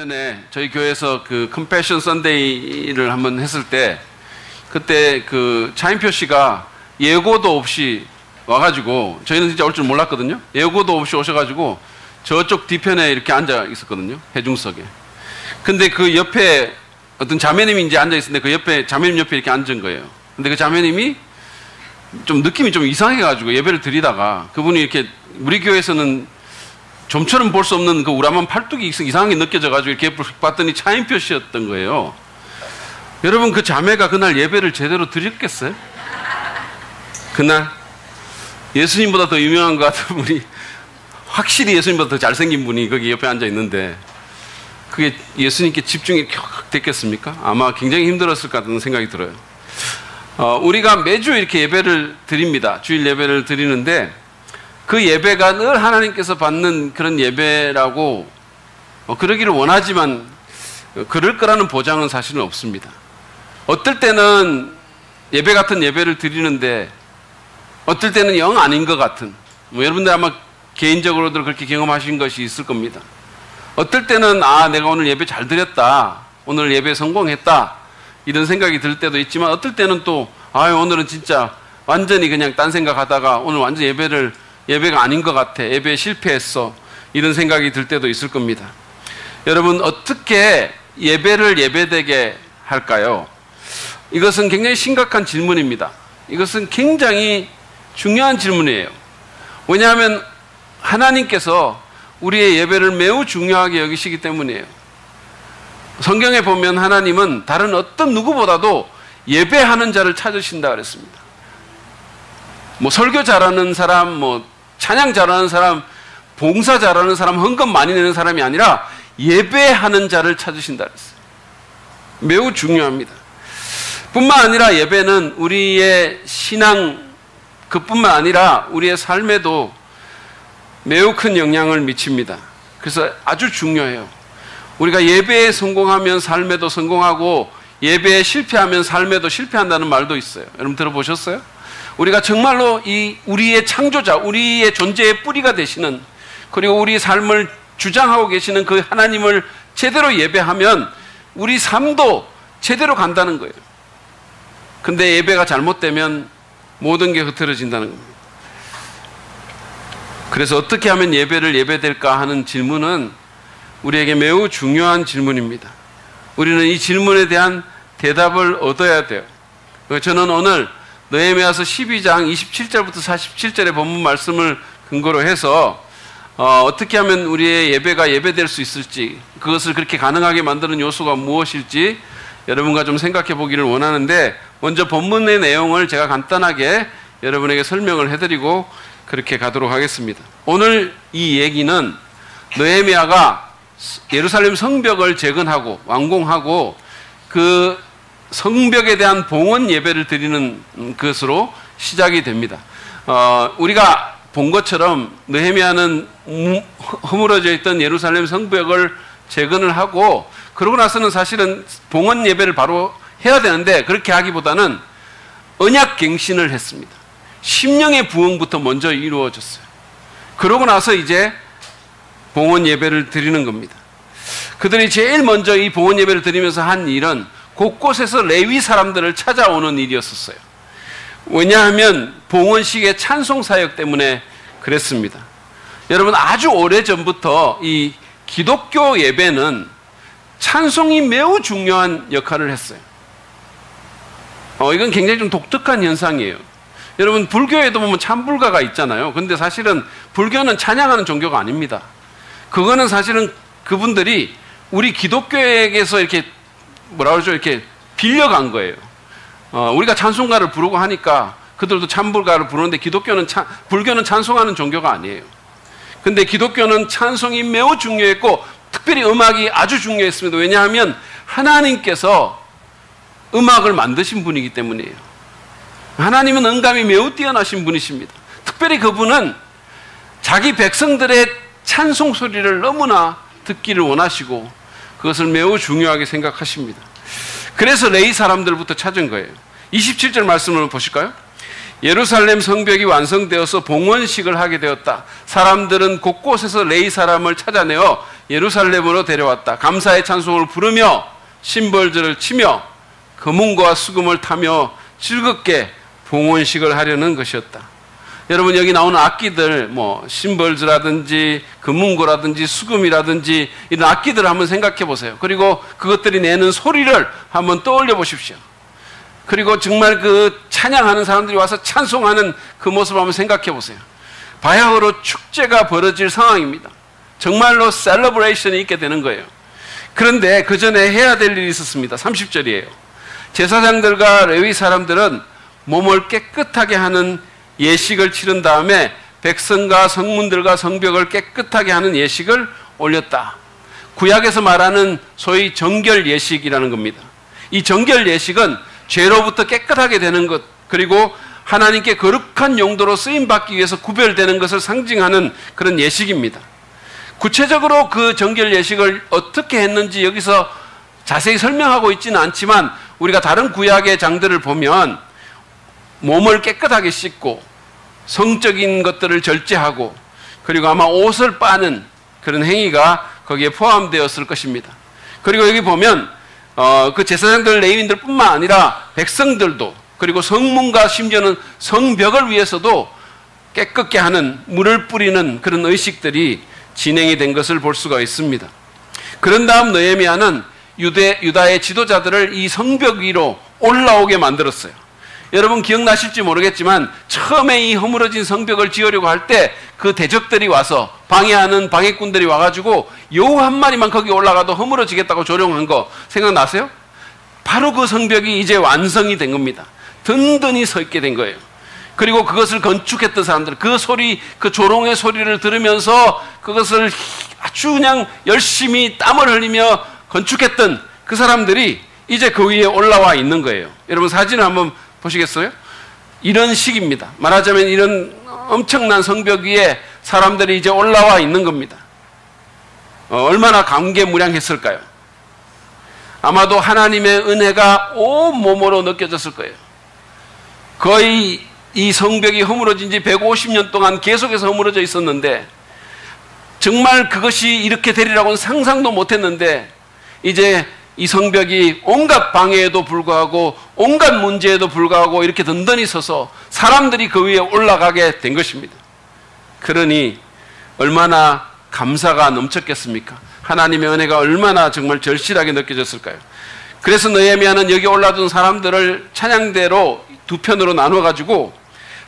전에 저희 교회에서 그 컴패션 선데이를 한번 했을 때 그때 그 차인표 씨가 예고도 없이 와가지고 저희는 진짜 올 줄 몰랐거든요. 예고도 없이 오셔가지고 저쪽 뒤편에 이렇게 앉아 있었거든요. 해중석에. 근데 그 옆에 어떤 자매님이 이제 앉아 있었는데 그 옆에 자매님 옆에 이렇게 앉은 거예요. 근데 그 자매님이 좀 느낌이 좀 이상해가지고 예배를 드리다가 그분이 이렇게 우리 교회에서는 좀처럼 볼 수 없는 그 우람한 팔뚝이 이상하게 느껴져가지고 이렇게 봤더니 차인표 씨였던 거예요. 여러분 그 자매가 그날 예배를 제대로 드렸겠어요? 그날 예수님보다 더 유명한 것 같은 분이 확실히 예수님보다 더 잘생긴 분이 거기 옆에 앉아 있는데 그게 예수님께 집중이 됐겠습니까? 아마 굉장히 힘들었을 것 같은 생각이 들어요. 우리가 매주 이렇게 예배를 드립니다. 주일 예배를 드리는데 그 예배가 늘 하나님께서 받는 그런 예배라고 그러기를 원하지만 그럴 거라는 보장은 사실은 없습니다. 어떨 때는 예배 같은 예배를 드리는데 어떨 때는 영 아닌 것 같은 여러분들 아마 개인적으로도 그렇게 경험하신 것이 있을 겁니다. 어떨 때는 내가 오늘 예배 잘 드렸다, 오늘 예배 성공했다 이런 생각이 들 때도 있지만 어떨 때는 또 오늘은 진짜 완전히 그냥 딴 생각하다가 오늘 완전 예배가 아닌 것 같아, 예배에 실패했어 이런 생각이 들 때도 있을 겁니다. 여러분 어떻게 예배를 예배되게 할까요? 이것은 굉장히 심각한 질문입니다. 이것은 굉장히 중요한 질문이에요. 왜냐하면 하나님께서 우리의 예배를 매우 중요하게 여기시기 때문이에요. 성경에 보면 하나님은 다른 어떤 누구보다도 예배하는 자를 찾으신다 그랬습니다. 설교 잘하는 사람, 찬양 잘하는 사람, 봉사 잘하는 사람, 헌금 많이 내는 사람이 아니라 예배하는 자를 찾으신다 그랬어요. 매우 중요합니다. 뿐만 아니라 예배는 우리의 신앙 그뿐만 아니라 우리의 삶에도 매우 큰 영향을 미칩니다. 그래서 아주 중요해요. 우리가 예배에 성공하면 삶에도 성공하고 예배에 실패하면 삶에도 실패한다는 말도 있어요. 여러분 들어보셨어요? 우리가 정말로 우리의 창조자, 우리의 존재의 뿌리가 되시는 그리고 우리 삶을 주장하고 계시는 그 하나님을 제대로 예배하면 우리 삶도 제대로 간다는 거예요. 근데 예배가 잘못되면 모든 게 흐트러진다는 겁니다. 그래서 어떻게 하면 예배를 예배될까 하는 질문은 우리에게 매우 중요한 질문입니다. 우리는 이 질문에 대한 대답을 얻어야 돼요. 저는 오늘 느헤미야서 12장 27절부터 47절의 본문 말씀을 근거로 해서 어떻게 하면 우리의 예배가 예배될 수 있을지, 그것을 그렇게 가능하게 만드는 요소가 무엇일지 여러분과 좀 생각해 보기를 원하는데, 먼저 본문의 내용을 제가 간단하게 여러분에게 설명을 해드리고 그렇게 가도록 하겠습니다. 오늘 이 얘기는 느헤미야가 예루살렘 성벽을 재건하고 완공하고 그 성벽에 대한 봉헌 예배를 드리는 것으로 시작이 됩니다. 우리가 본 것처럼 느헤미야는 허물어져 있던 예루살렘 성벽을 재건을 하고 그러고 나서는 사실은 봉헌 예배를 바로 해야 되는데 그렇게 하기보다는 언약 갱신을 했습니다. 심령의 부흥부터 먼저 이루어졌어요. 그러고 나서 이제 봉헌 예배를 드리는 겁니다. 그들이 제일 먼저 이 봉헌 예배를 드리면서 한 일은 곳곳에서 레위 사람들을 찾아오는 일이었었어요. 왜냐하면 봉헌식의 찬송 사역 때문에 그랬습니다. 여러분 아주 오래전부터 이 기독교 예배는 찬송이 매우 중요한 역할을 했어요. 이건 굉장히 좀 독특한 현상이에요. 여러분 불교에도 보면 찬불가가 있잖아요. 근데 사실은 불교는 찬양하는 종교가 아닙니다. 그거는 사실은 그분들이 우리 기독교에게서 이렇게 이렇게 빌려간 거예요. 우리가 찬송가를 부르고 하니까 그들도 찬불가를 부르는데 불교는 찬송하는 종교가 아니에요. 근데 기독교는 찬송이 매우 중요했고 특별히 음악이 아주 중요했습니다. 왜냐하면 하나님께서 음악을 만드신 분이기 때문이에요. 하나님은 음감이 매우 뛰어나신 분이십니다. 특별히 그분은 자기 백성들의 찬송 소리를 너무나 듣기를 원하시고 그것을 매우 중요하게 생각하십니다. 그래서 레위 사람들부터 찾은 거예요. 27절 말씀을 보실까요? 예루살렘 성벽이 완성되어서 봉헌식을 하게 되었다. 사람들은 곳곳에서 레위 사람을 찾아내어 예루살렘으로 데려왔다. 감사의 찬송을 부르며 심벌들을 치며 금은과 수금을 타며 즐겁게 봉헌식을 하려는 것이었다. 여러분, 여기 나오는 악기들, 심벌즈라든지 금은고라든지 수금이라든지 이런 악기들을 한번 생각해 보세요. 그리고 그것들이 내는 소리를 한번 떠올려 보십시오. 그리고 정말 그 찬양하는 사람들이 와서 찬송하는 그 모습을 한번 생각해 보세요. 바야흐로 축제가 벌어질 상황입니다. 정말로 셀러브레이션이 있게 되는 거예요. 그런데 그 전에 해야 될 일이 있었습니다. 30절이에요. 제사장들과 레위 사람들은 몸을 깨끗하게 하는 예식을 치른 다음에 백성과 성문들과 성벽을 깨끗하게 하는 예식을 올렸다. 구약에서 말하는 소위 정결 예식이라는 겁니다. 이 정결 예식은 죄로부터 깨끗하게 되는 것, 그리고 하나님께 거룩한 용도로 쓰임받기 위해서 구별되는 것을 상징하는 그런 예식입니다. 구체적으로 그 정결 예식을 어떻게 했는지 여기서 자세히 설명하고 있지는 않지만 우리가 다른 구약의 장들을 보면 몸을 깨끗하게 씻고 성적인 것들을 절제하고 그리고 아마 옷을 빠는 그런 행위가 거기에 포함되었을 것입니다. 그리고 여기 보면 그 제사장들, 레위인들 뿐만 아니라 백성들도, 그리고 성문과 심지어는 성벽을 위해서도 깨끗게 하는, 물을 뿌리는 그런 의식들이 진행이 된 것을 볼 수가 있습니다. 그런 다음 느헤미야는 유다의 지도자들을 이 성벽 위로 올라오게 만들었어요. 여러분 기억나실지 모르겠지만 처음에 이 허물어진 성벽을 지으려고 할 때 그 대적들이 와서 방해하는 방해꾼들이 와가지고 여우 한 마리만 거기 올라가도 허물어지겠다고 조롱한 거 생각나세요? 바로 그 성벽이 이제 완성이 된 겁니다. 든든히 서 있게 된 거예요. 그리고 그것을 건축했던 사람들, 그 소리, 그 조롱의 소리를 들으면서 그것을 아주 그냥 열심히 땀을 흘리며 건축했던 그 사람들이 이제 그 위에 올라와 있는 거예요. 여러분 사진을 한번 보시겠어요? 이런 식입니다. 말하자면 이런 엄청난 성벽 위에 사람들이 이제 올라와 있는 겁니다. 얼마나 감개무량했을까요? 아마도 하나님의 은혜가 온몸으로 느껴졌을 거예요. 거의 이 성벽이 허물어진 지 150년 동안 계속해서 허물어져 있었는데 정말 그것이 이렇게 되리라고는 상상도 못했는데 이제 이 성벽이 온갖 방해에도 불구하고 온갖 문제에도 불구하고 이렇게 든든히 서서 사람들이 그 위에 올라가게 된 것입니다. 그러니 얼마나 감사가 넘쳤겠습니까? 하나님의 은혜가 얼마나 정말 절실하게 느껴졌을까요? 그래서 느헤미야는 여기 올라둔 사람들을 찬양대로 두 편으로 나눠가지고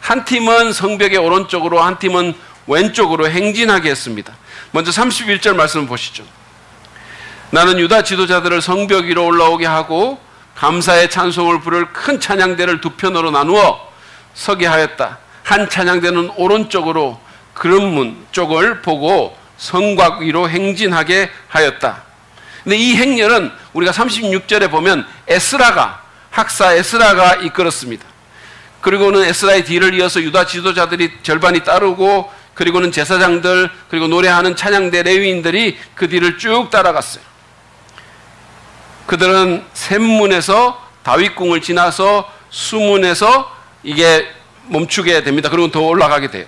한 팀은 성벽의 오른쪽으로 한 팀은 왼쪽으로 행진하게 했습니다. 먼저 31절 말씀 보시죠. 나는 유다 지도자들을 성벽 위로 올라오게 하고 감사의 찬송을 부를 큰 찬양대를 두 편으로 나누어 서게 하였다. 한 찬양대는 오른쪽으로 그런 문 쪽을 보고 성곽 위로 행진하게 하였다. 근데 이 행렬은 우리가 36절에 보면 학사 에스라가 이끌었습니다. 그리고는 에스라의 뒤를 이어서 유다 지도자들이 절반이 따르고 그리고는 제사장들 그리고 노래하는 찬양대 레위인들이 그 뒤를 쭉 따라갔어요. 그들은 샘문에서 다윗궁을 지나서 수문에서 이게 멈추게 됩니다. 그리고 더 올라가게 돼요.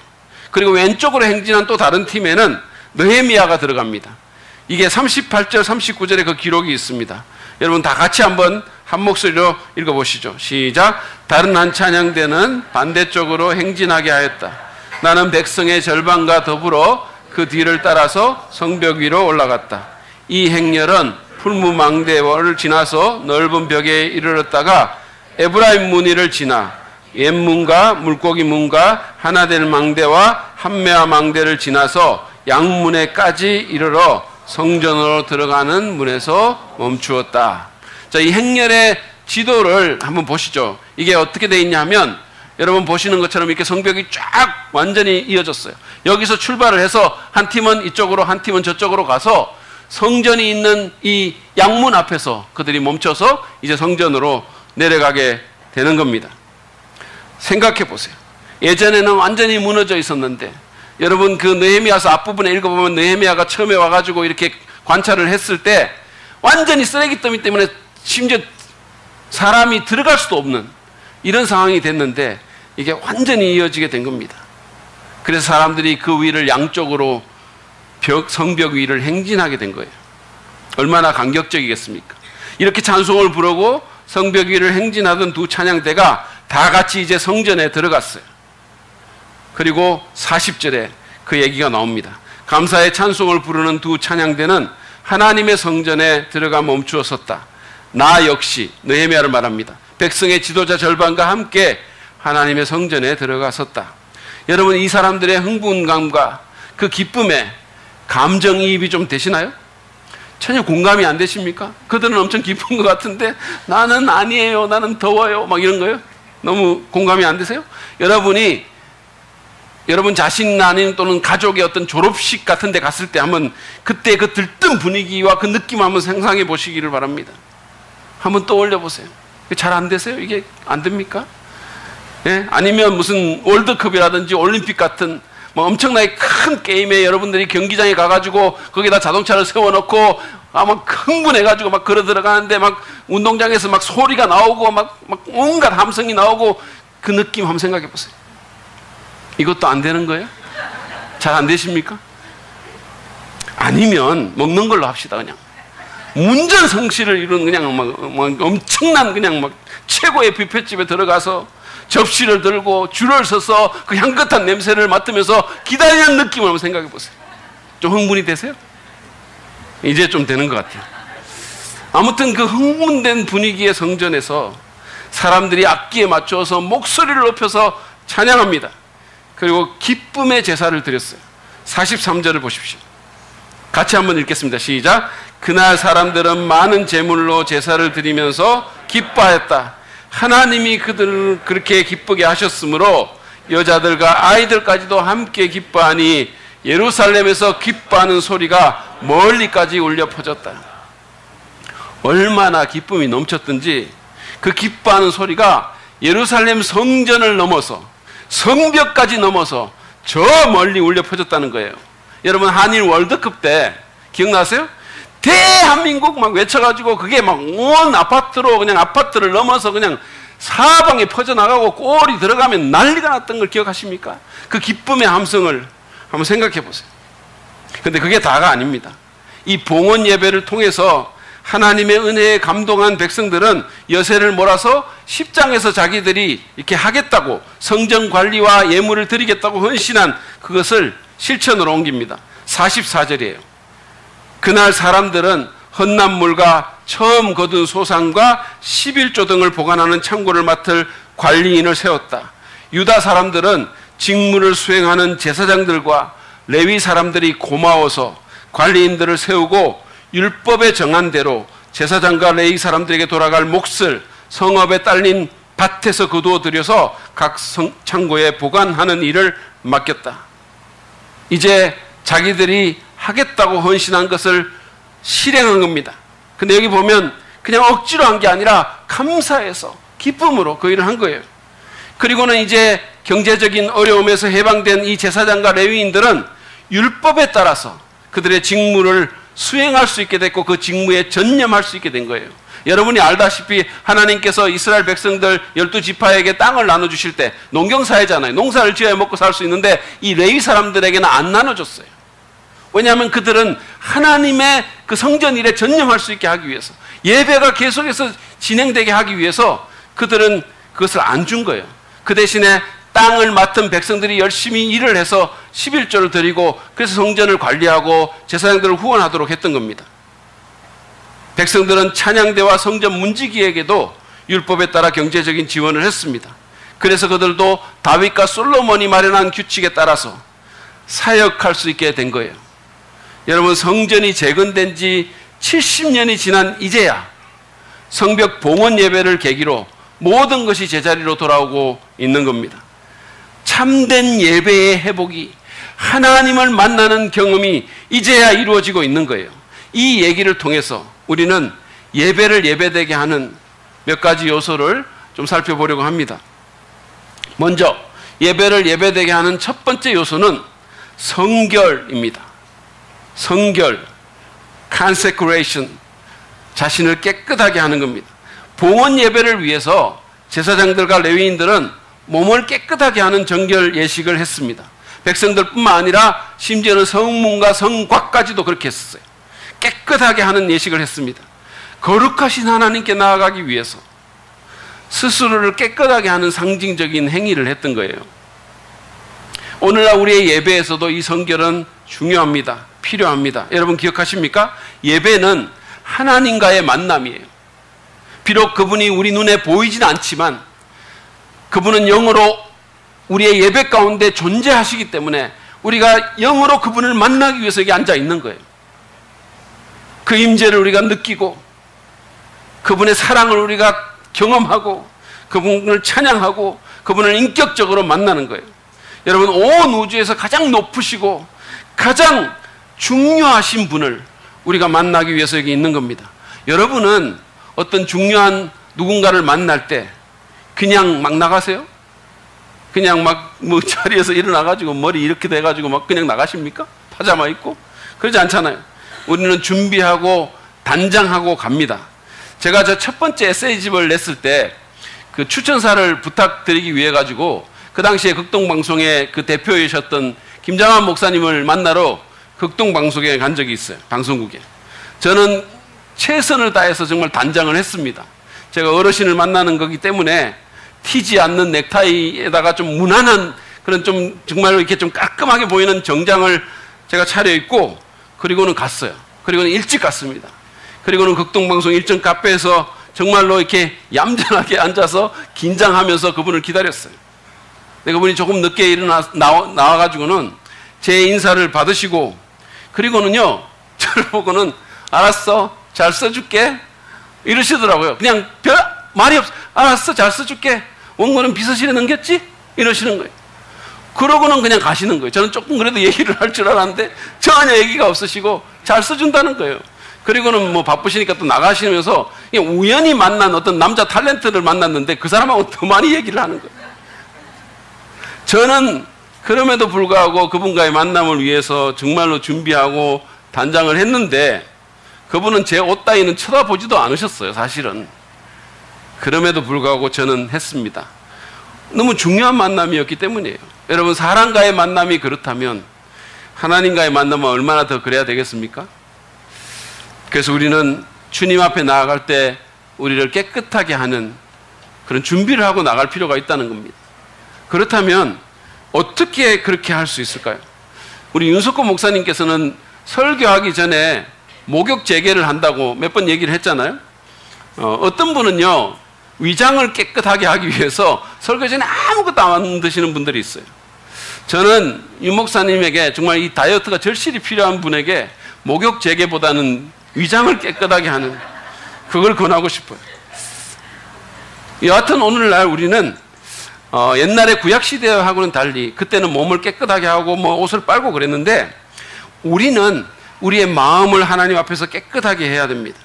그리고 왼쪽으로 행진한 또 다른 팀에는 느헤미야가 들어갑니다. 이게 38절, 39절에 그 기록이 있습니다. 여러분 다 같이 한번 한 목소리로 읽어보시죠. 시작. 다른 한 찬양대는 반대쪽으로 행진하게 하였다. 나는 백성의 절반과 더불어 그 뒤를 따라서 성벽 위로 올라갔다. 이 행렬은 풀무망대를 지나서 넓은 벽에 이르렀다가 에브라임 문의를 지나 옛문과 물고기 문과 하나 될 망대와 한매화 망대를 지나서 양문에까지 이르러 성전으로 들어가는 문에서 멈추었다. 자, 이 행렬의 지도를 한번 보시죠. 이게 어떻게 돼 있냐면 여러분 보시는 것처럼 이렇게 성벽이 쫙 완전히 이어졌어요. 여기서 출발을 해서 한 팀은 이쪽으로 한 팀은 저쪽으로 가서 성전이 있는 이 양문 앞에서 그들이 멈춰서 이제 성전으로 내려가게 되는 겁니다. 생각해 보세요. 예전에는 완전히 무너져 있었는데 여러분 그 느헤미야서 앞부분에 읽어보면 느헤미야가 처음에 와가지고 이렇게 관찰을 했을 때 완전히 쓰레기더미 때문에 심지어 사람이 들어갈 수도 없는 이런 상황이 됐는데 이게 완전히 이어지게 된 겁니다. 그래서 사람들이 그 위를 양쪽으로 성벽 위를 행진하게 된 거예요. 얼마나 감격적이겠습니까? 이렇게 찬송을 부르고 성벽 위를 행진하던 두 찬양대가 다 같이 이제 성전에 들어갔어요. 그리고 40절에 그 얘기가 나옵니다. 감사의 찬송을 부르는 두 찬양대는 하나님의 성전에 들어가 멈추어 섰다. 나 역시, 느헤미야를 말합니다. 백성의 지도자 절반과 함께 하나님의 성전에 들어가 섰다. 여러분, 이 사람들의 흥분감과 그 기쁨에 감정이입이 좀 되시나요? 전혀 공감이 안 되십니까? 그들은 엄청 기쁜 것 같은데 나는 아니에요, 나는 더워요, 막 이런 거요. 너무 공감이 안 되세요? 여러분이 여러분 자신 아닌 또는 가족의 어떤 졸업식 같은 데 갔을 때 한번 그때 그 들뜬 분위기와 그 느낌 한번 상상해 보시기를 바랍니다. 한번 떠올려 보세요. 잘 안 되세요? 이게 안 됩니까? 예? 아니면 무슨 월드컵이라든지 올림픽 같은 뭐 엄청나게 큰 게임에 여러분들이 경기장에 가가지고 거기다 자동차를 세워놓고 막 흥분해가지고 막 걸어 들어가는데 막 운동장에서 막 소리가 나오고 막 온갖 함성이 나오고 그 느낌 한번 생각해 보세요. 이것도 안 되는 거예요? 잘 안 되십니까? 아니면 먹는 걸로 합시다. 그냥 문전성시를 이룬 그냥 막 엄청난 그냥 막 최고의 뷔페집에 들어가서 접시를 들고 줄을 서서 그 향긋한 냄새를 맡으면서 기다리는 느낌을 한번 생각해 보세요. 좀 흥분이 되세요? 이제 좀 되는 것 같아요. 아무튼 그 흥분된 분위기의 성전에서 사람들이 악기에 맞춰서 목소리를 높여서 찬양합니다. 그리고 기쁨의 제사를 드렸어요. 43절을 보십시오. 같이 한번 읽겠습니다. 시작. 그날 사람들은 많은 제물로 제사를 드리면서 기뻐하였다. 하나님이 그들을 그렇게 기쁘게 하셨으므로 여자들과 아이들까지도 함께 기뻐하니 예루살렘에서 기뻐하는 소리가 멀리까지 울려 퍼졌다. 얼마나 기쁨이 넘쳤든지 그 기뻐하는 소리가 예루살렘 성전을 넘어서 성벽까지 넘어서 저 멀리 울려 퍼졌다는 거예요. 여러분, 한일 월드컵 때 기억나세요? 대한민국 막 외쳐가지고 그게 막 온 아파트로 그냥 아파트를 넘어서 그냥 사방에 퍼져나가고 골이 들어가면 난리가 났던 걸 기억하십니까? 그 기쁨의 함성을 한번 생각해 보세요. 근데 그게 다가 아닙니다. 이 봉헌 예배를 통해서 하나님의 은혜에 감동한 백성들은 여세를 몰아서 10장에서 자기들이 이렇게 하겠다고 성전 관리와 예물을 드리겠다고 헌신한 그것을 실천으로 옮깁니다. 44절이에요. 그날 사람들은 헌납물과 처음 거둔 소상과 11조 등을 보관하는 창고를 맡을 관리인을 세웠다. 유다 사람들은 직무를 수행하는 제사장들과 레위 사람들이 고마워서 관리인들을 세우고 율법에 정한 대로 제사장과 레위 사람들에게 돌아갈 몫을 성읍에 딸린 밭에서 거두어 들여서 각 창고에 보관하는 일을 맡겼다. 이제 자기들이 하겠다고 헌신한 것을 실행한 겁니다. 근데 여기 보면 그냥 억지로 한 게 아니라 감사해서 기쁨으로 그 일을 한 거예요. 그리고는 이제 경제적인 어려움에서 해방된 이 제사장과 레위인들은 율법에 따라서 그들의 직무를 수행할 수 있게 됐고 그 직무에 전념할 수 있게 된 거예요. 여러분이 알다시피 하나님께서 이스라엘 백성들 12지파에게 땅을 나눠주실 때 농경사회잖아요. 농사를 지어야 먹고 살 수 있는데 이 레위 사람들에게는 안 나눠줬어요. 왜냐하면 그들은 하나님의 그 성전 일에 전념할 수 있게 하기 위해서, 예배가 계속해서 진행되게 하기 위해서 그들은 그것을 안 준 거예요. 그 대신에 땅을 맡은 백성들이 열심히 일을 해서 11조를 드리고 그래서 성전을 관리하고 제사장들을 후원하도록 했던 겁니다. 백성들은 찬양대와 성전 문지기에게도 율법에 따라 경제적인 지원을 했습니다. 그래서 그들도 다윗과 솔로몬이 마련한 규칙에 따라서 사역할 수 있게 된 거예요. 여러분, 성전이 재건된 지 70년이 지난 이제야 성벽 봉헌 예배를 계기로 모든 것이 제자리로 돌아오고 있는 겁니다. 참된 예배의 회복이, 하나님을 만나는 경험이 이제야 이루어지고 있는 거예요. 이 얘기를 통해서 우리는 예배를 예배되게 하는 몇 가지 요소를 좀 살펴보려고 합니다. 먼저 예배를 예배되게 하는 첫 번째 요소는 성결입니다. 성결, consecration, 자신을 깨끗하게 하는 겁니다. 봉헌 예배를 위해서 제사장들과 레위인들은 몸을 깨끗하게 하는 정결 예식을 했습니다. 백성들뿐만 아니라 심지어는 성문과 성곽까지도 그렇게 했었어요. 깨끗하게 하는 예식을 했습니다. 거룩하신 하나님께 나아가기 위해서 스스로를 깨끗하게 하는 상징적인 행위를 했던 거예요. 오늘날 우리의 예배에서도 이 성결은 중요합니다. 필요합니다. 여러분 기억하십니까? 예배는 하나님과의 만남이에요. 비록 그분이 우리 눈에 보이진 않지만 그분은 영으로 우리의 예배 가운데 존재하시기 때문에 우리가 영으로 그분을 만나기 위해서 여기 앉아 있는 거예요. 그 임재를 우리가 느끼고 그분의 사랑을 우리가 경험하고 그분을 찬양하고 그분을 인격적으로 만나는 거예요. 여러분, 온 우주에서 가장 높으시고 가장 중요하신 분을 우리가 만나기 위해서 여기 있는 겁니다. 여러분은 어떤 중요한 누군가를 만날 때 그냥 막 나가세요? 그냥 막 뭐 자리에서 일어나가지고 머리 이렇게 돼가지고 막 그냥 나가십니까? 파자마 입고? 그러지 않잖아요. 우리는 준비하고 단장하고 갑니다. 제가 저 첫 번째 에세이집을 냈을 때 그 추천사를 부탁드리기 위해 가지고 그 당시에 극동방송의 그 대표이셨던 김장환 목사님을 만나러 극동방송에 간 적이 있어요. 방송국에. 저는 최선을 다해서 정말 단장을 했습니다. 제가 어르신을 만나는 거기 때문에 튀지 않는 넥타이에다가 좀 무난한 그런 좀 정말로 이렇게 좀 깔끔하게 보이는 정장을 제가 차려입고 그리고는 갔어요. 그리고는 일찍 갔습니다. 그리고는 극동방송 일정 카페에서 정말로 이렇게 얌전하게 앉아서 긴장하면서 그분을 기다렸어요. 근데 그분이 조금 늦게 나와가지고는 제 인사를 받으시고 그리고는요 저를 보고는 알았어 잘 써줄게 이러시더라고요. 그냥 별 말이 없어. 알았어 잘 써줄게. 원고는 비서실에 넘겼지? 이러시는 거예요. 그러고는 그냥 가시는 거예요. 저는 조금 그래도 얘기를 할 줄 알았는데 전혀 얘기가 없으시고 잘 써준다는 거예요. 그리고는 뭐 바쁘시니까 또 나가시면서 그냥 우연히 만난 어떤 남자 탤런트를 만났는데 그 사람하고 더 많이 얘기를 하는 거예요. 저는 그럼에도 불구하고 그분과의 만남을 위해서 정말로 준비하고 단장을 했는데 그분은 제 옷 따위는 쳐다보지도 않으셨어요. 사실은. 그럼에도 불구하고 저는 했습니다. 너무 중요한 만남이었기 때문이에요. 여러분 사람과의 만남이 그렇다면 하나님과의 만남은 얼마나 더 그래야 되겠습니까? 그래서 우리는 주님 앞에 나아갈 때 우리를 깨끗하게 하는 그런 준비를 하고 나갈 필요가 있다는 겁니다. 그렇다면 어떻게 그렇게 할 수 있을까요? 우리 윤석호 목사님께서는 설교하기 전에 목욕 재개를 한다고 몇 번 얘기를 했잖아요. 어떤 분은요 위장을 깨끗하게 하기 위해서 설교 전에 아무것도 안 드시는 분들이 있어요. 저는 윤 목사님에게 정말 이 다이어트가 절실히 필요한 분에게 목욕 재개보다는 위장을 깨끗하게 하는 그걸 권하고 싶어요. 여하튼 오늘날 우리는 옛날에 구약시대하고는 달리 그때는 몸을 깨끗하게 하고 뭐 옷을 빨고 그랬는데 우리는 우리의 마음을 하나님 앞에서 깨끗하게 해야 됩니다.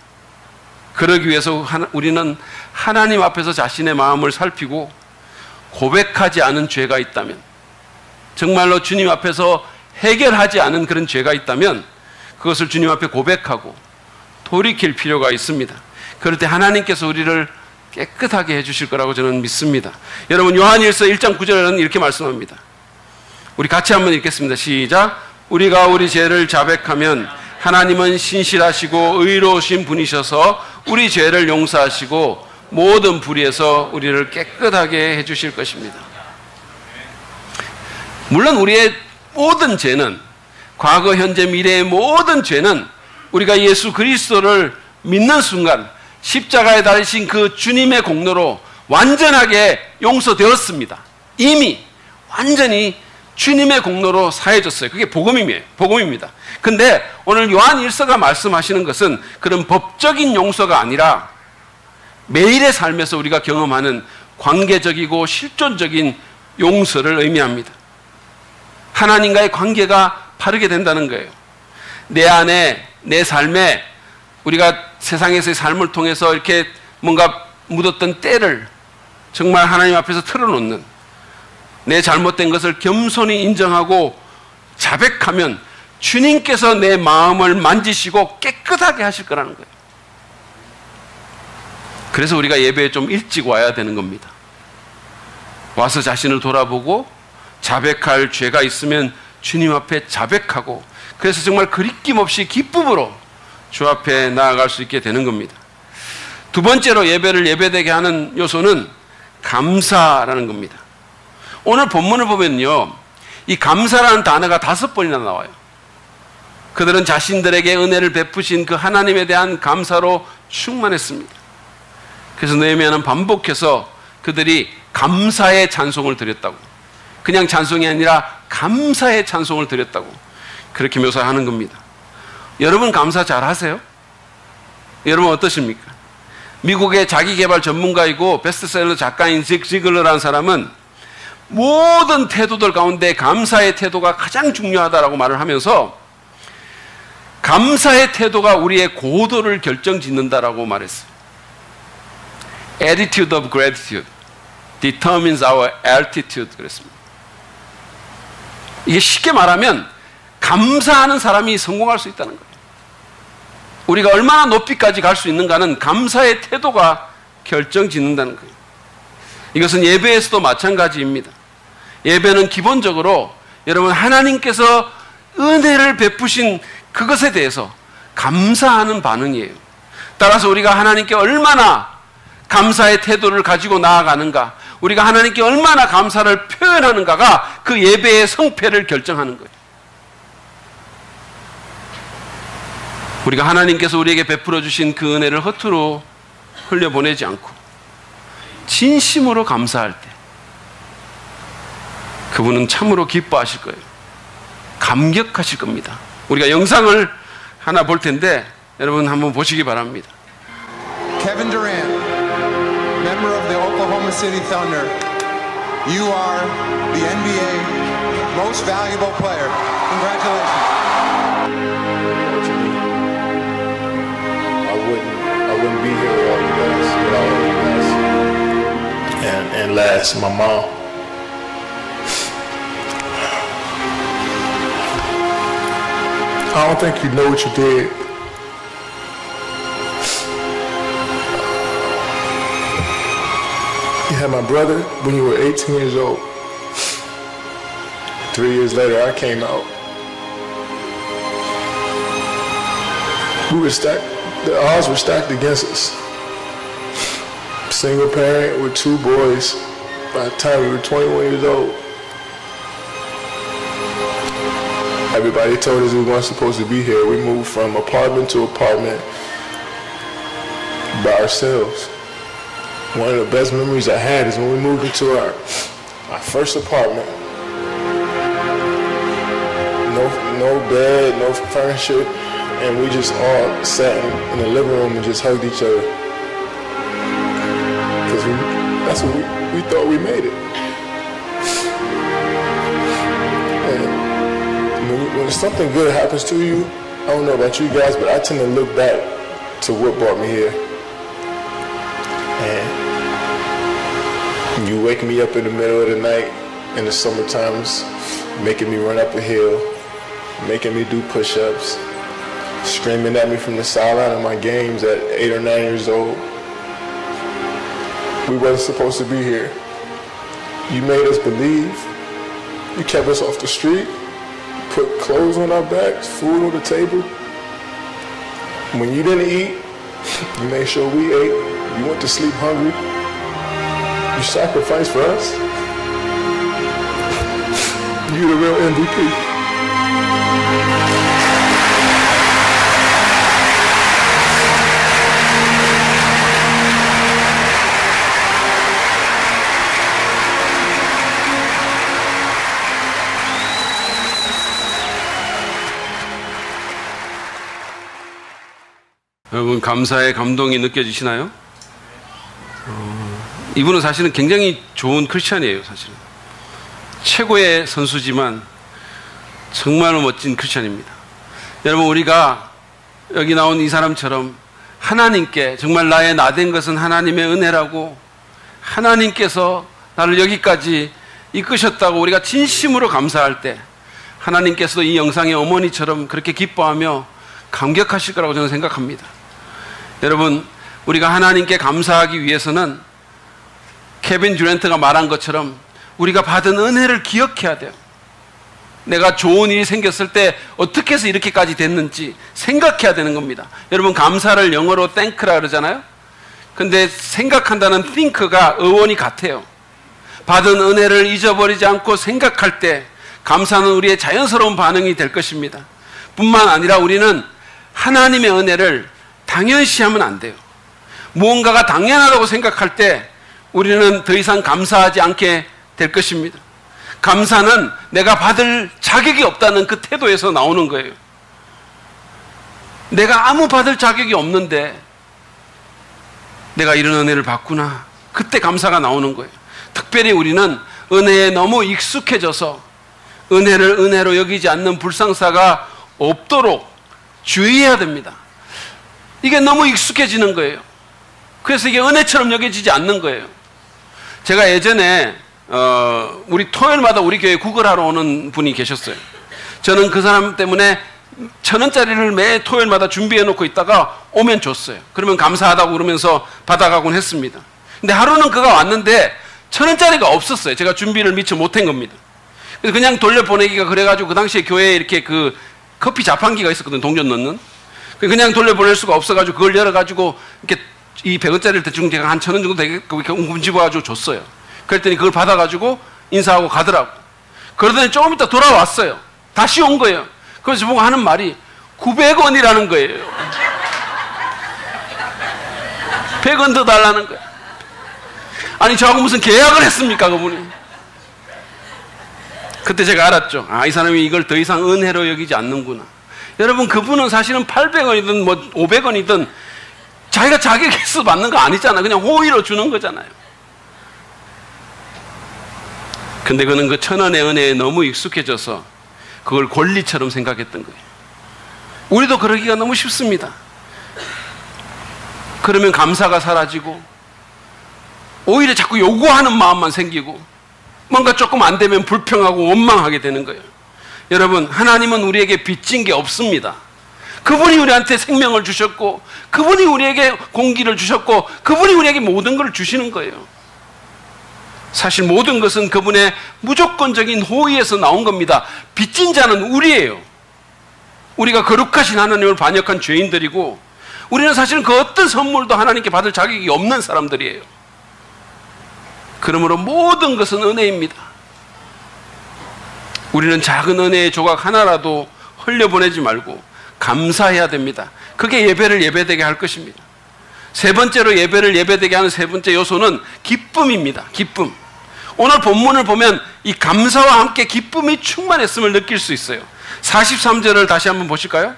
그러기 위해서 우리는 하나님 앞에서 자신의 마음을 살피고 고백하지 않은 죄가 있다면 정말로 주님 앞에서 해결하지 않은 그런 죄가 있다면 그것을 주님 앞에 고백하고 돌이킬 필요가 있습니다. 그럴 때 하나님께서 우리를 깨끗하게 해주실 거라고 저는 믿습니다. 여러분 요한일서 1장 9절은 이렇게 말씀합니다. 우리 같이 한번 읽겠습니다. 시작. 우리가 우리 죄를 자백하면 하나님은 신실하시고 의로우신 분이셔서 우리 죄를 용서하시고 모든 불의에서 우리를 깨끗하게 해주실 것입니다. 물론 우리의 모든 죄는 과거, 현재, 미래의 모든 죄는 우리가 예수 그리스도를 믿는 순간 십자가에 달리신 그 주님의 공로로 완전하게 용서되었습니다. 이미 완전히 주님의 공로로 사해졌어요. 그게 복음입니다. 근데 오늘 요한 1서가 말씀하시는 것은 그런 법적인 용서가 아니라 매일의 삶에서 우리가 경험하는 관계적이고 실존적인 용서를 의미합니다. 하나님과의 관계가 바르게 된다는 거예요. 내 안에, 내 삶에 우리가 세상에서의 삶을 통해서 이렇게 뭔가 묻었던 때를 정말 하나님 앞에서 털어놓는 내 잘못된 것을 겸손히 인정하고 자백하면 주님께서 내 마음을 만지시고 깨끗하게 하실 거라는 거예요. 그래서 우리가 예배에 좀 일찍 와야 되는 겁니다. 와서 자신을 돌아보고 자백할 죄가 있으면 주님 앞에 자백하고, 그래서 정말 거리낌 없이 기쁨으로 주 앞에 나아갈 수 있게 되는 겁니다. 두 번째로 예배를 예배되게 하는 요소는 감사라는 겁니다. 오늘 본문을 보면요, 이 감사라는 단어가 5번이나 나와요. 그들은 자신들에게 은혜를 베푸신 그 하나님에 대한 감사로 충만했습니다. 그래서 느헤미야는 반복해서 그들이 감사의 찬송을 드렸다고, 그냥 찬송이 아니라 감사의 찬송을 드렸다고 그렇게 묘사하는 겁니다. 여러분 감사 잘 하세요? 여러분 어떠십니까? 미국의 자기개발 전문가이고 베스트셀러 작가인 직 지글러라는 사람은 모든 태도들 가운데 감사의 태도가 가장 중요하다라고 말을 하면서 감사의 태도가 우리의 고도를 결정짓는다라고 말했어요. Attitude of gratitude determines our altitude 그랬습니다. 이게 쉽게 말하면 감사하는 사람이 성공할 수 있다는 거예요. 우리가 얼마나 높이까지 갈 수 있는가는 감사의 태도가 결정짓는다는 거예요. 이것은 예배에서도 마찬가지입니다. 예배는 기본적으로 여러분 하나님께서 은혜를 베푸신 그것에 대해서 감사하는 반응이에요. 따라서 우리가 하나님께 얼마나 감사의 태도를 가지고 나아가는가, 우리가 하나님께 얼마나 감사를 표현하는가가 그 예배의 성패를 결정하는 거예요. 우리가 하나님께서 우리에게 베풀어 주신 그 은혜를 허투루 흘려보내지 않고 진심으로 감사할 때 그분은 참으로 기뻐하실 거예요. 감격하실 겁니다. 우리가 영상을 하나 볼 텐데 여러분 한번 보시기 바랍니다. Kevin Durant, member of the Oklahoma City Thunder, you are the NBA most valuable player. Congratulations. I wouldn't be here without you guys, and last, my mom. I don't think you know what you did. You had my brother when you were 18 years old. 3 years later, I came out. We were stacked. The odds were stacked against us. Single parent with 2 boys by the time we were 21 years old. Everybody told us we weren't supposed to be here. We moved from apartment to apartment by ourselves. One of the best memories I had is when we moved into our first apartment. No bed, no furniture. And we just all sat in the living room and just hugged each other. Because that's what we thought we made it. And when something good happens to you, I don't know about you guys, but I tend to look back to what brought me here. And you wake me up in the middle of the night in the summer times, making me run up a hill, making me do push-ups, screaming at me from the sideline of my games at 8 or 9 years old. We wasn't supposed to be here. You made us believe. You kept us off the street, put clothes on our backs, food on the table. When you didn't eat, you made sure we ate. You went to sleep hungry. You sacrificed for us. You the real MVP. 여러분 감사의 감동이 느껴지시나요? 이분은 사실은 굉장히 좋은 크리스찬이에요. 사실은 최고의 선수지만 정말로 멋진 크리스찬입니다. 여러분 우리가 여기 나온 이 사람처럼 하나님께 정말 나의 나된 것은 하나님의 은혜라고, 하나님께서 나를 여기까지 이끄셨다고 우리가 진심으로 감사할 때 하나님께서도 이 영상의 어머니처럼 그렇게 기뻐하며 감격하실 거라고 저는 생각합니다. 여러분 우리가 하나님께 감사하기 위해서는 케빈 듀란트가 말한 것처럼 우리가 받은 은혜를 기억해야 돼요. 내가 좋은 일이 생겼을 때 어떻게 해서 이렇게까지 됐는지 생각해야 되는 겁니다. 여러분, 감사를 영어로 thank라 그러잖아요. 근데 생각한다는 think가 어원이 같아요. 받은 은혜를 잊어버리지 않고 생각할 때 감사는 우리의 자연스러운 반응이 될 것입니다. 뿐만 아니라 우리는 하나님의 은혜를 당연시하면 안 돼요. 무언가가 당연하다고 생각할 때 우리는 더 이상 감사하지 않게 될 것입니다. 감사는 내가 받을 자격이 없다는 그 태도에서 나오는 거예요. 내가 아무 받을 자격이 없는데 내가 이런 은혜를 받구나. 그때 감사가 나오는 거예요. 특별히 우리는 은혜에 너무 익숙해져서 은혜를 은혜로 여기지 않는 불상사가 없도록 주의해야 됩니다. 이게 너무 익숙해지는 거예요. 그래서 이게 은혜처럼 여겨지지 않는 거예요. 제가 예전에 우리 토요일마다 우리 교회에 구걸하러 오는 분이 계셨어요. 저는 그 사람 때문에 1,000원짜리를 매 토요일마다 준비해 놓고 있다가 오면 줬어요. 그러면 감사하다고 그러면서 받아가곤 했습니다. 근데 하루는 그가 왔는데 1,000원짜리가 없었어요. 제가 준비를 미처 못한 겁니다. 그래서 그냥 돌려보내기가 그래가지고 그 당시에 교회에 이렇게 그 커피 자판기가 있었거든요. 동전 넣는. 그냥 돌려보낼 수가 없어가지고 그걸 열어가지고 이렇게 이 100원짜리를 대충 제가 한 1,000원 정도 되게끔 이렇게 웅금집어가지고 줬어요. 그랬더니 그걸 받아가지고 인사하고 가더라고. 그러더니 조금 있다 돌아왔어요. 다시 온 거예요. 그래서 보고 하는 말이 900원이라는 거예요. 100원 더 달라는 거예요. 아니, 저하고 무슨 계약을 했습니까, 그분이? 그때 제가 알았죠. 아, 이 사람이 이걸 더 이상 은혜로 여기지 않는구나. 여러분, 그분은 사실은 800원이든 뭐 500원이든 자기가 자격해서 받는 거 아니잖아. 그냥 호의로 주는 거잖아요. 근데 그는 그 1,000원의 은혜에 너무 익숙해져서 그걸 권리처럼 생각했던 거예요. 우리도 그러기가 너무 쉽습니다. 그러면 감사가 사라지고 오히려 자꾸 요구하는 마음만 생기고 뭔가 조금 안 되면 불평하고 원망하게 되는 거예요. 여러분, 하나님은 우리에게 빚진 게 없습니다. 그분이 우리한테 생명을 주셨고 그분이 우리에게 공기를 주셨고 그분이 우리에게 모든 걸 주시는 거예요. 사실 모든 것은 그분의 무조건적인 호의에서 나온 겁니다. 빚진 자는 우리예요. 우리가 거룩하신 하나님을 반역한 죄인들이고 우리는 사실은 그 어떤 선물도 하나님께 받을 자격이 없는 사람들이에요. 그러므로 모든 것은 은혜입니다. 우리는 작은 은혜의 조각 하나라도 흘려보내지 말고 감사해야 됩니다. 그게 예배를 예배되게 할 것입니다. 세 번째로 예배를 예배되게 하는 세 번째 요소는 기쁨입니다. 기쁨. 오늘 본문을 보면 이 감사와 함께 기쁨이 충만했음을 느낄 수 있어요. 43절을 다시 한번 보실까요?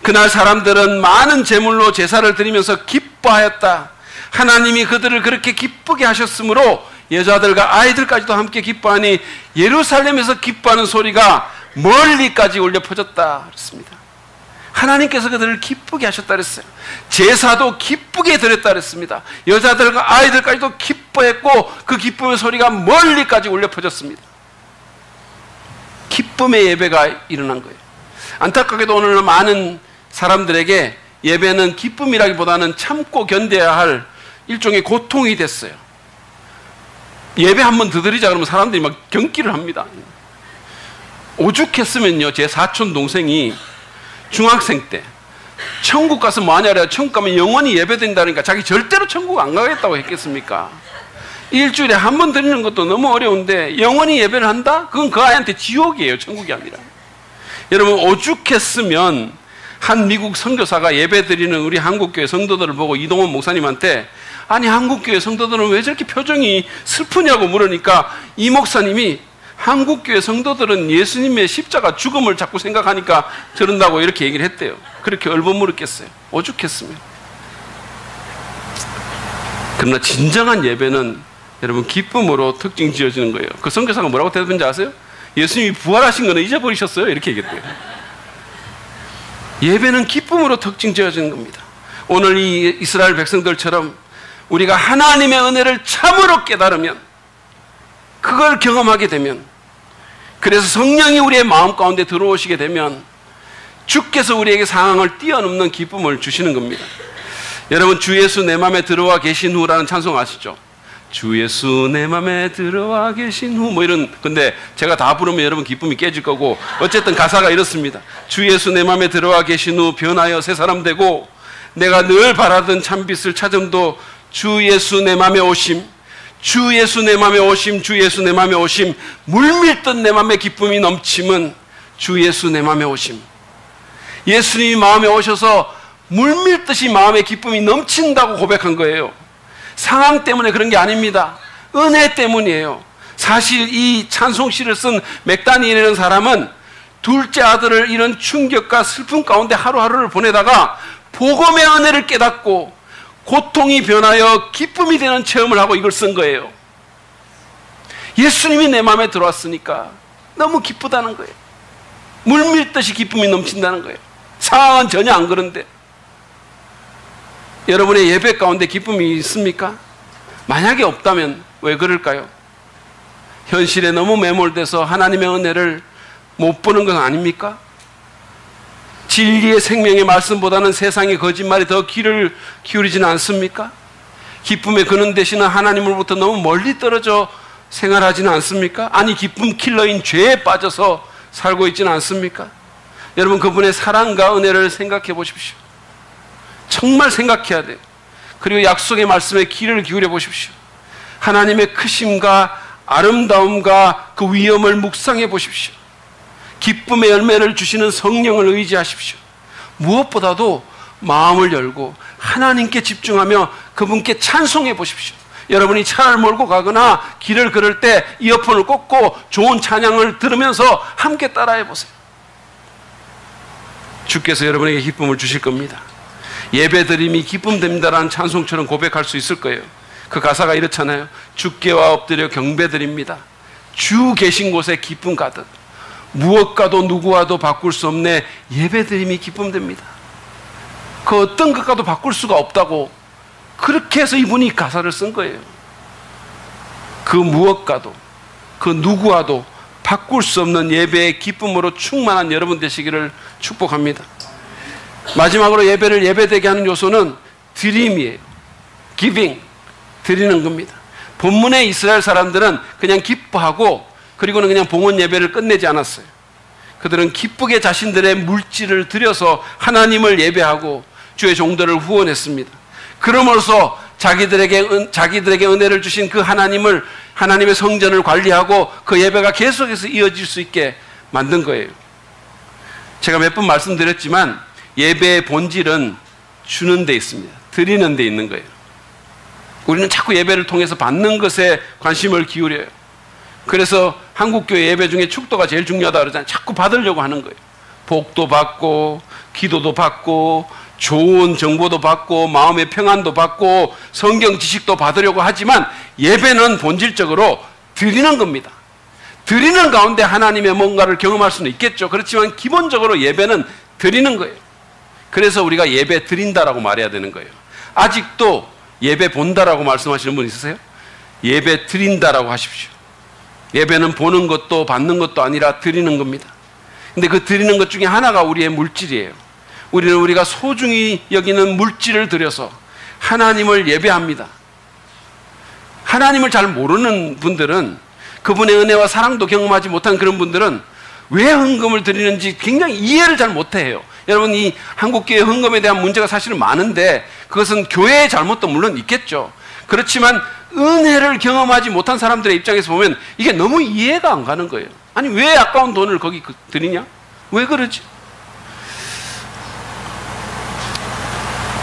그날 사람들은 많은 제물로 제사를 드리면서 기뻐하였다. 하나님이 그들을 그렇게 기쁘게 하셨으므로 여자들과 아이들까지도 함께 기뻐하니 예루살렘에서 기뻐하는 소리가 멀리까지 울려 퍼졌다 그랬습니다. 하나님께서 그들을 기쁘게 하셨다 그랬어요. 제사도 기쁘게 드렸다 그랬습니다. 여자들과 아이들까지도 기뻐했고 그 기쁨의 소리가 멀리까지 울려 퍼졌습니다. 기쁨의 예배가 일어난 거예요. 안타깝게도 오늘 많은 사람들에게 예배는 기쁨이라기보다는 참고 견뎌야 할 일종의 고통이 됐어요. 예배 한번 더 드리자 그러면 사람들이 막 경기를 합니다. 오죽했으면요, 제 사촌 동생이 중학생 때 천국 가서 뭐하냐 그래요. 천국 가면 영원히 예배된다니까 자기 절대로 천국 안 가겠다고 했겠습니까? 일주일에 한 번 드리는 것도 너무 어려운데 영원히 예배를 한다? 그건 그 아이한테 지옥이에요. 천국이 아니라. 여러분, 오죽했으면 한 미국 선교사가 예배 드리는 우리 한국교회 성도들을 보고 이동원 목사님한테 아니, 한국교회 성도들은 왜 저렇게 표정이 슬프냐고 물으니까 이 목사님이 한국교회 성도들은 예수님의 십자가 죽음을 자꾸 생각하니까 저런다고 이렇게 얘기를 했대요. 그렇게 얼버무렸겠어요. 오죽했으면. 그러나 진정한 예배는 여러분 기쁨으로 특징 지어지는 거예요. 그 선교사가 뭐라고 대답했는지 아세요? 예수님이 부활하신 거는 잊어버리셨어요? 이렇게 얘기했대요. 예배는 기쁨으로 특징 지어지는 겁니다. 오늘 이 이스라엘 백성들처럼 우리가 하나님의 은혜를 참으로 깨달으면, 그걸 경험하게 되면, 그래서 성령이 우리의 마음 가운데 들어오시게 되면 주께서 우리에게 상황을 뛰어넘는 기쁨을 주시는 겁니다. 여러분, 주 예수 내 맘에 들어와 계신 후라는 찬송 아시죠? 주 예수 내 맘에 들어와 계신 후 뭐 이런. 근데 제가 다 부르면 여러분 기쁨이 깨질 거고, 어쨌든 가사가 이렇습니다. 주 예수 내 맘에 들어와 계신 후 변하여 새 사람 되고, 내가 늘 바라던 참빛을 찾음도 주 예수 내 맘에 오심, 주 예수 내 맘에 오심, 주 예수 내 맘에 오심, 물밀듯 내 맘에 기쁨이 넘침은 주 예수 내 맘에 오심. 예수님이 마음에 오셔서 물밀듯이 마음에 기쁨이 넘친다고 고백한 거예요. 상황 때문에 그런 게 아닙니다. 은혜 때문이에요. 사실 이 찬송시를 쓴 맥다니엘이라는 사람은 둘째 아들을 이런 충격과 슬픔 가운데 하루하루를 보내다가 복음의 은혜를 깨닫고 고통이 변하여 기쁨이 되는 체험을 하고 이걸 쓴 거예요. 예수님이 내 마음에 들어왔으니까 너무 기쁘다는 거예요. 물밀듯이 기쁨이 넘친다는 거예요. 상황은 전혀 안 그런데. 여러분의 예배 가운데 기쁨이 있습니까? 만약에 없다면 왜 그럴까요? 현실에 너무 매몰돼서 하나님의 은혜를 못 보는 건 아닙니까? 진리의 생명의 말씀보다는 세상의 거짓말이 더 귀를 기울이지는 않습니까? 기쁨의 근원 되시는 하나님으로부터 너무 멀리 떨어져 생활하지는 않습니까? 아니, 기쁨 킬러인 죄에 빠져서 살고 있지는 않습니까? 여러분, 그분의 사랑과 은혜를 생각해 보십시오. 정말 생각해야 돼요. 그리고 약속의 말씀에 귀를 기울여 보십시오. 하나님의 크심과 아름다움과 그 위엄을 묵상해 보십시오. 기쁨의 열매를 주시는 성령을 의지하십시오. 무엇보다도 마음을 열고 하나님께 집중하며 그분께 찬송해 보십시오. 여러분이 차를 몰고 가거나 길을 걸을 때 이어폰을 꽂고 좋은 찬양을 들으면서 함께 따라해 보세요. 주께서 여러분에게 기쁨을 주실 겁니다. 예배드림이 기쁨됩니다라는 찬송처럼 고백할 수 있을 거예요. 그 가사가 이렇잖아요. 주께와 엎드려 경배드립니다. 주 계신 곳에 기쁨 가득. 무엇과도 누구와도 바꿀 수 없네. 예배드림이 기쁨됩니다. 그 어떤 것과도 바꿀 수가 없다고, 그렇게 해서 이분이 가사를 쓴 거예요. 그 무엇과도 그 누구와도 바꿀 수 없는 예배의 기쁨으로 충만한 여러분 되시기를 축복합니다. 마지막으로 예배를 예배되게 하는 요소는 드림이에요. 기빙, 드리는 겁니다. 본문의 이스라엘 사람들은 그냥 기뻐하고 그리고는 그냥 봉헌 예배를 끝내지 않았어요. 그들은 기쁘게 자신들의 물질을 들여서 하나님을 예배하고 주의 종들을 후원했습니다. 그러므로써 자기들에게 은혜를 주신 그 하나님의 성전을 관리하고 그 예배가 계속해서 이어질 수 있게 만든 거예요. 제가 몇 번 말씀드렸지만 예배의 본질은 주는 데 있습니다. 드리는 데 있는 거예요. 우리는 자꾸 예배를 통해서 받는 것에 관심을 기울여요. 그래서 한국교회 예배 중에 축도가 제일 중요하다 그러잖아요. 자꾸 받으려고 하는 거예요. 복도 받고 기도도 받고 좋은 정보도 받고 마음의 평안도 받고 성경 지식도 받으려고 하지만 예배는 본질적으로 드리는 겁니다. 드리는 가운데 하나님의 뭔가를 경험할 수는 있겠죠. 그렇지만 기본적으로 예배는 드리는 거예요. 그래서 우리가 예배 드린다라고 말해야 되는 거예요. 아직도 예배 본다라고 말씀하시는 분 있으세요? 예배 드린다라고 하십시오. 예배는 보는 것도 받는 것도 아니라 드리는 겁니다. 근데 그 드리는 것 중에 하나가 우리의 물질이에요. 우리는 우리가 소중히 여기는 물질을 들여서 하나님을 예배합니다. 하나님을 잘 모르는 분들은, 그분의 은혜와 사랑도 경험하지 못한 그런 분들은 왜 헌금을 드리는지 굉장히 이해를 잘 못해요. 여러분, 이 한국교회 헌금에 대한 문제가 사실은 많은데 그것은 교회의 잘못도 물론 있겠죠. 그렇지만 은혜를 경험하지 못한 사람들의 입장에서 보면 이게 너무 이해가 안 가는 거예요. 아니, 왜 아까운 돈을 거기 드리냐? 왜 그러지?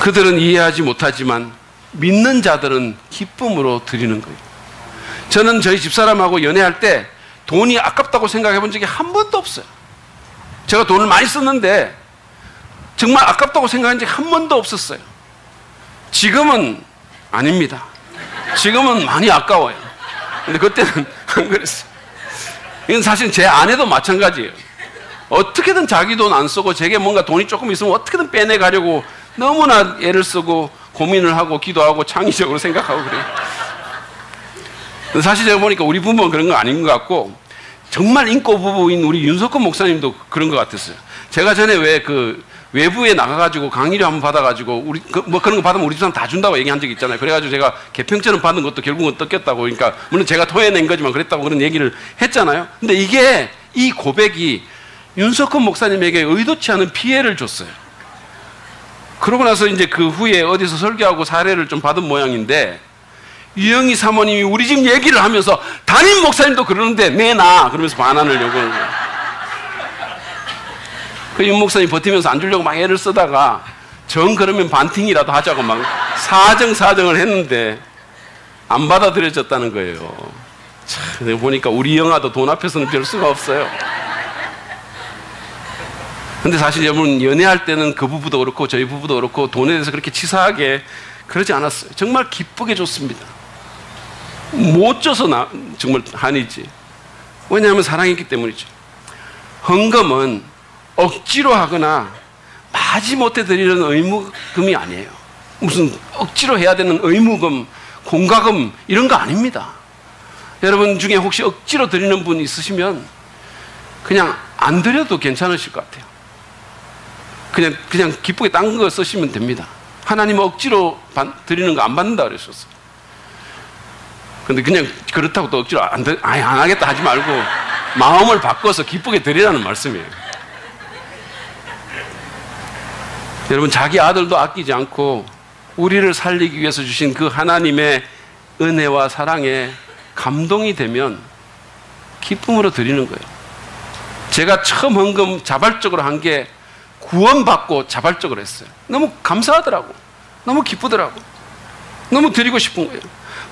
그들은 이해하지 못하지만 믿는 자들은 기쁨으로 드리는 거예요. 저는 저희 집사람하고 연애할 때 돈이 아깝다고 생각해 본 적이 한 번도 없어요. 제가 돈을 많이 썼는데 정말 아깝다고 생각한 적이 한 번도 없었어요. 지금은 아닙니다. 지금은 많이 아까워요. 근데 그때는 안 그랬어요. 이건 사실 제 아내도 마찬가지예요. 어떻게든 자기 돈 안 쓰고 제게 뭔가 돈이 조금 있으면 어떻게든 빼내가려고 너무나 애를 쓰고 고민을 하고 기도하고 창의적으로 생각하고 그래요. 사실 제가 보니까 우리 부부는 그런 거 아닌 것 같고, 정말 인고 부부인 우리 윤석권 목사님도 그런 것 같았어요. 제가 전에 왜 외부에 나가가지고 강의를 한번 받아가지고 우리 뭐 그런 거 받으면 우리 집사람 다 준다고 얘기한 적이 있잖아요. 그래가지고 제가 개평처럼 받은 것도 결국은 뜯겼다고, 그러니까 물론 제가 토해낸 거지만 그랬다고 그런 얘기를 했잖아요. 근데 이게 이 고백이 윤석헌 목사님에게 의도치 않은 피해를 줬어요. 그러고 나서 이제 그 후에 어디서 설교하고 사례를 좀 받은 모양인데, 유영희 사모님이 우리 집 얘기를 하면서 담임 목사님도 그러는데 내놔 그러면서 반환을 요구하는 거예요. 그 윤 목사님 버티면서 안 주려고 막 애를 쓰다가 정 그러면 반팅이라도 하자고 막 사정을 했는데 안 받아들여졌다는 거예요. 참, 보니까 우리 영화도 돈 앞에서는 별 수가 없어요. 근데 사실 여러분, 연애할 때는 그 부부도 그렇고 저희 부부도 그렇고 돈에 대해서 그렇게 치사하게 그러지 않았어요. 정말 기쁘게 줬습니다. 못 줘서 정말 한이지. 왜냐하면 사랑했기 때문이죠. 헌금은 억지로 하거나 마지못해 드리는 의무금이 아니에요. 무슨 억지로 해야 되는 의무금, 공과금 이런 거 아닙니다. 여러분 중에 혹시 억지로 드리는 분 있으시면 그냥 안 드려도 괜찮으실 것 같아요. 그냥 기쁘게 딴 거 쓰시면 됩니다. 하나님은 억지로 드리는 거 안 받는다 그러셨어요. 근데 그냥 그렇다고 또 억지로 안 하겠다 하지 말고 마음을 바꿔서 기쁘게 드리라는 말씀이에요. 여러분, 자기 아들도 아끼지 않고 우리를 살리기 위해서 주신 그 하나님의 은혜와 사랑에 감동이 되면 기쁨으로 드리는 거예요. 제가 처음 헌금 자발적으로 한 게 구원받고 자발적으로 했어요. 너무 감사하더라고. 너무 기쁘더라고. 너무 드리고 싶은 거예요.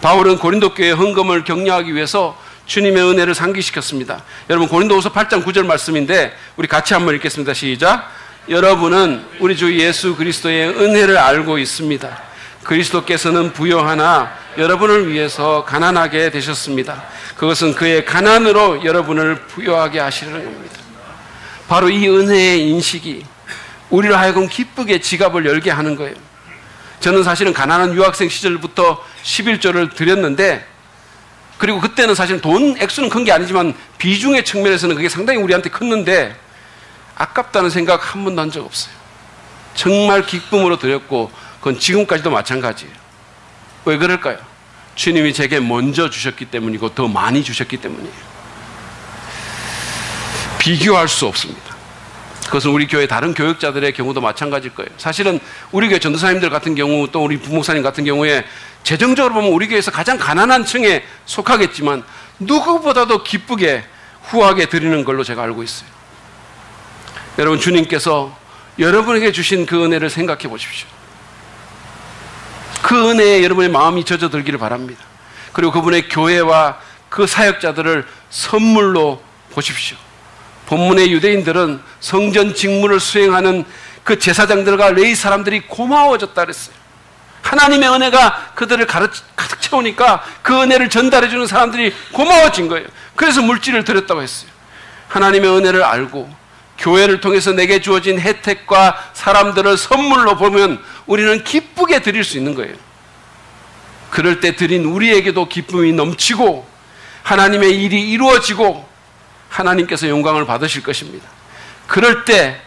바울은 고린도 교회 헌금을 격려하기 위해서 주님의 은혜를 상기시켰습니다. 여러분, 고린도후서 8장 9절 말씀인데 우리 같이 한번 읽겠습니다. 시작. 여러분은 우리 주 예수 그리스도의 은혜를 알고 있습니다. 그리스도께서는 부요하나 여러분을 위해서 가난하게 되셨습니다. 그것은 그의 가난으로 여러분을 부요하게 하시려는 겁니다. 바로 이 은혜의 인식이 우리를 하여금 기쁘게 지갑을 열게 하는 거예요. 저는 사실은 가난한 유학생 시절부터 11조를 드렸는데, 그리고 그때는 사실 돈 액수는 큰 게 아니지만 비중의 측면에서는 그게 상당히 우리한테 컸는데 아깝다는 생각 한 번도 한 적 없어요. 정말 기쁨으로 드렸고 그건 지금까지도 마찬가지예요. 왜 그럴까요? 주님이 제게 먼저 주셨기 때문이고 더 많이 주셨기 때문이에요. 비교할 수 없습니다. 그것은 우리 교회 다른 교역자들의 경우도 마찬가지일 거예요. 사실은 우리 교회 전도사님들 같은 경우, 또 우리 부목사님 같은 경우에 재정적으로 보면 우리 교회에서 가장 가난한 층에 속하겠지만 누구보다도 기쁘게 후하게 드리는 걸로 제가 알고 있어요. 여러분, 주님께서 여러분에게 주신 그 은혜를 생각해 보십시오. 그 은혜에 여러분의 마음이 젖어들기를 바랍니다. 그리고 그분의 교회와 그 사역자들을 선물로 보십시오. 본문의 유대인들은 성전 직무를 수행하는 그 제사장들과 레위 사람들이 고마워졌다 그랬어요. 하나님의 은혜가 그들을 가득 채우니까 그 은혜를 전달해 주는 사람들이 고마워진 거예요. 그래서 물질을 드렸다고 했어요. 하나님의 은혜를 알고 교회를 통해서 내게 주어진 혜택과 사람들을 선물로 보면 우리는 기쁘게 드릴 수 있는 거예요. 그럴 때 드린 우리에게도 기쁨이 넘치고 하나님의 일이 이루어지고 하나님께서 영광을 받으실 것입니다. 그럴 때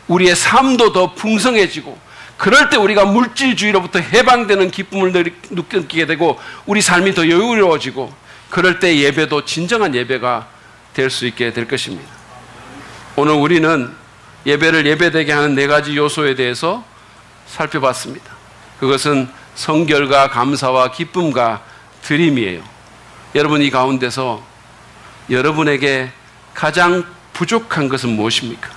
우리의 삶도 더 풍성해지고, 그럴 때 우리가 물질주의로부터 해방되는 기쁨을 느끼게 되고 우리 삶이 더 여유로워지고, 그럴 때 예배도 진정한 예배가 될 수 있게 될 것입니다. 오늘 우리는 예배를 예배되게 하는 4가지 요소에 대해서 살펴봤습니다. 그것은 성결과 감사와 기쁨과 드림이에요. 여러분, 이 가운데서 여러분에게 가장 부족한 것은 무엇입니까?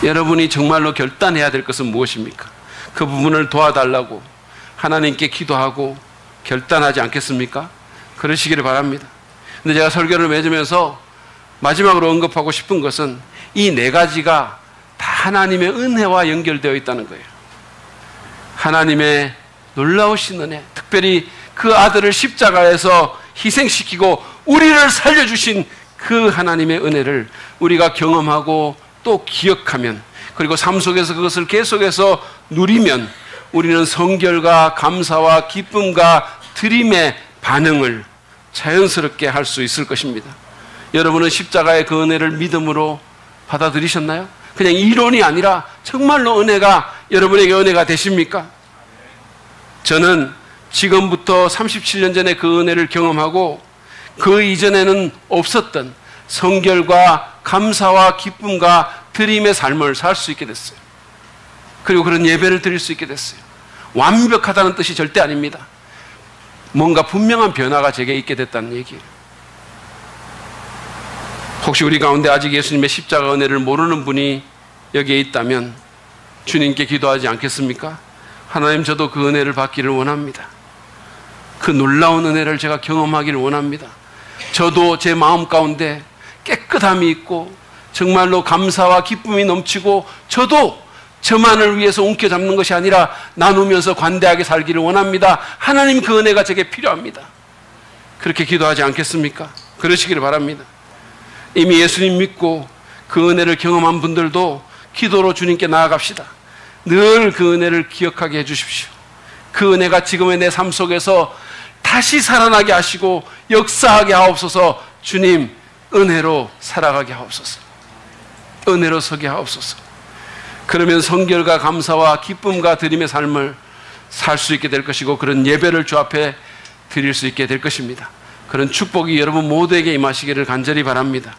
여러분이 정말로 결단해야 될 것은 무엇입니까? 그 부분을 도와달라고 하나님께 기도하고 결단하지 않겠습니까? 그러시기를 바랍니다. 근데 제가 설교를 맺으면서 마지막으로 언급하고 싶은 것은 이 4가지가 다 하나님의 은혜와 연결되어 있다는 거예요. 하나님의 놀라우신 은혜, 특별히 그 아들을 십자가에서 희생시키고 우리를 살려주신 그 하나님의 은혜를 우리가 경험하고 또 기억하면, 그리고 삶 속에서 그것을 계속해서 누리면 우리는 성결과 감사와 기쁨과 드림의 반응을 자연스럽게 할 수 있을 것입니다. 여러분은 십자가의 그 은혜를 믿음으로 받아들이셨나요? 그냥 이론이 아니라 정말로 은혜가 여러분에게 은혜가 되십니까? 저는 지금부터 37년 전에 그 은혜를 경험하고 그 이전에는 없었던 성결과 감사와 기쁨과 드림의 삶을 살 수 있게 됐어요. 그리고 그런 예배를 드릴 수 있게 됐어요. 완벽하다는 뜻이 절대 아닙니다. 뭔가 분명한 변화가 제게 있게 됐다는 얘기예요. 혹시 우리 가운데 아직 예수님의 십자가 은혜를 모르는 분이 여기에 있다면 주님께 기도하지 않겠습니까? 하나님, 저도 그 은혜를 받기를 원합니다. 그 놀라운 은혜를 제가 경험하기를 원합니다. 저도 제 마음 가운데 깨끗함이 있고 정말로 감사와 기쁨이 넘치고 저도 저만을 위해서 움켜잡는 것이 아니라 나누면서 관대하게 살기를 원합니다. 하나님, 그 은혜가 제게 필요합니다. 그렇게 기도하지 않겠습니까? 그러시기를 바랍니다. 이미 예수님 믿고 그 은혜를 경험한 분들도 기도로 주님께 나아갑시다. 늘 그 은혜를 기억하게 해주십시오. 그 은혜가 지금의 내 삶 속에서 다시 살아나게 하시고 역사하게 하옵소서. 주님, 은혜로 살아가게 하옵소서. 은혜로 서게 하옵소서. 그러면 성결과 감사와 기쁨과 드림의 삶을 살 수 있게 될 것이고 그런 예배를 주 앞에 드릴 수 있게 될 것입니다. 그런 축복이 여러분 모두에게 임하시기를 간절히 바랍니다.